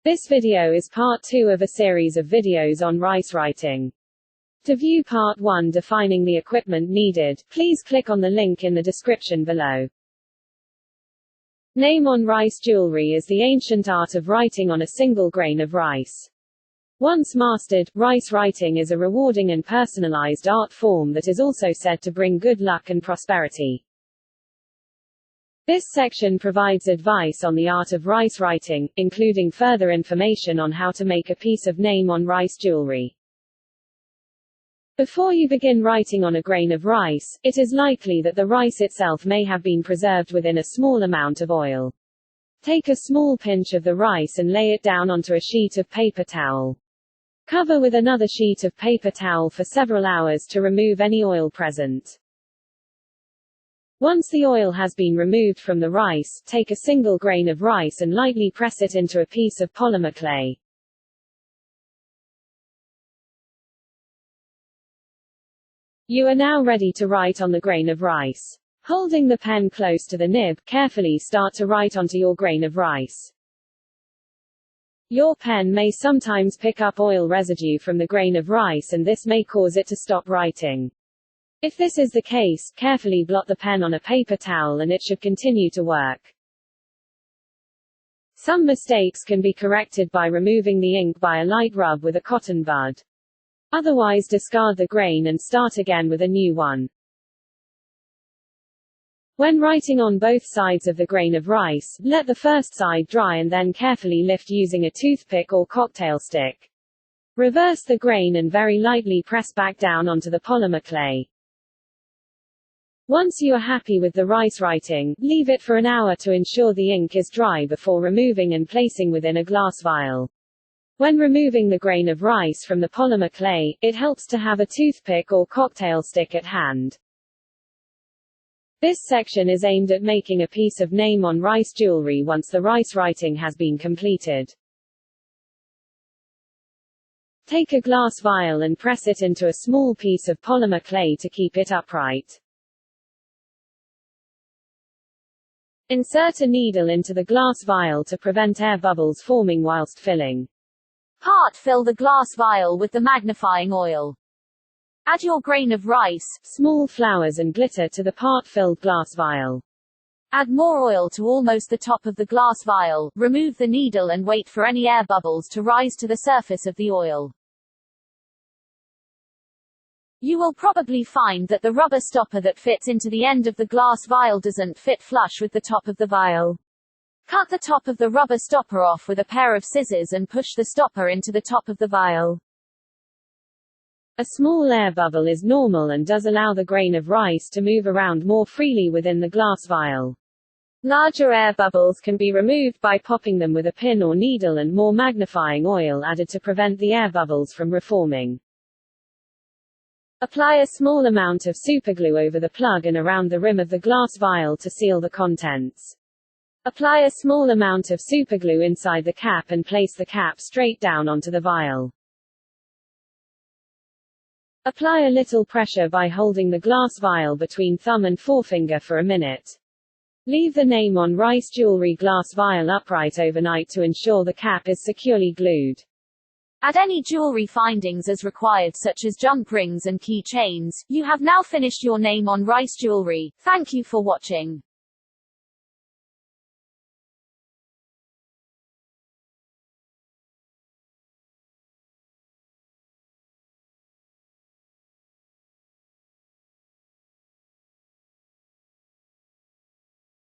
This video is part 2 of a series of videos on rice writing. To view part 1 defining the equipment needed, please click on the link in the description below. Name on rice jewelry is the ancient art of writing on a single grain of rice. Once mastered, rice writing is a rewarding and personalized art form that is also said to bring good luck and prosperity. This section provides advice on the art of rice writing, including further information on how to make a piece of name on rice jewelry. Before you begin writing on a grain of rice, it is likely that the rice itself may have been preserved within a small amount of oil. Take a small pinch of the rice and lay it down onto a sheet of paper towel. Cover with another sheet of paper towel for several hours to remove any oil present. Once the oil has been removed from the rice, take a single grain of rice and lightly press it into a piece of polymer clay. You are now ready to write on the grain of rice. Holding the pen close to the nib, carefully start to write onto your grain of rice. Your pen may sometimes pick up oil residue from the grain of rice, and this may cause it to stop writing. If this is the case, carefully blot the pen on a paper towel and it should continue to work. Some mistakes can be corrected by removing the ink by a light rub with a cotton bud. Otherwise, discard the grain and start again with a new one. When writing on both sides of the grain of rice, let the first side dry and then carefully lift using a toothpick or cocktail stick. Reverse the grain and very lightly press back down onto the polymer clay. Once you are happy with the rice writing, leave it for an hour to ensure the ink is dry before removing and placing within a glass vial. When removing the grain of rice from the polymer clay, it helps to have a toothpick or cocktail stick at hand. This section is aimed at making a piece of name on rice jewelry once the rice writing has been completed. Take a glass vial and press it into a small piece of polymer clay to keep it upright. Insert a needle into the glass vial to prevent air bubbles forming whilst filling. Part fill the glass vial with the magnifying oil. Add your grain of rice, small flowers and glitter to the part-filled glass vial. Add more oil to almost the top of the glass vial, remove the needle and wait for any air bubbles to rise to the surface of the oil. You will probably find that the rubber stopper that fits into the end of the glass vial doesn't fit flush with the top of the vial. Cut the top of the rubber stopper off with a pair of scissors and push the stopper into the top of the vial. A small air bubble is normal and does allow the grain of rice to move around more freely within the glass vial. Larger air bubbles can be removed by popping them with a pin or needle and more magnifying oil added to prevent the air bubbles from reforming. Apply a small amount of superglue over the plug and around the rim of the glass vial to seal the contents. Apply a small amount of superglue inside the cap and place the cap straight down onto the vial. Apply a little pressure by holding the glass vial between thumb and forefinger for a minute. Leave the name on rice jewelry glass vial upright overnight to ensure the cap is securely glued. Add any jewelry findings as required, such as junk rings and key chains. You have now finished your name on rice jewelry. Thank you for watching.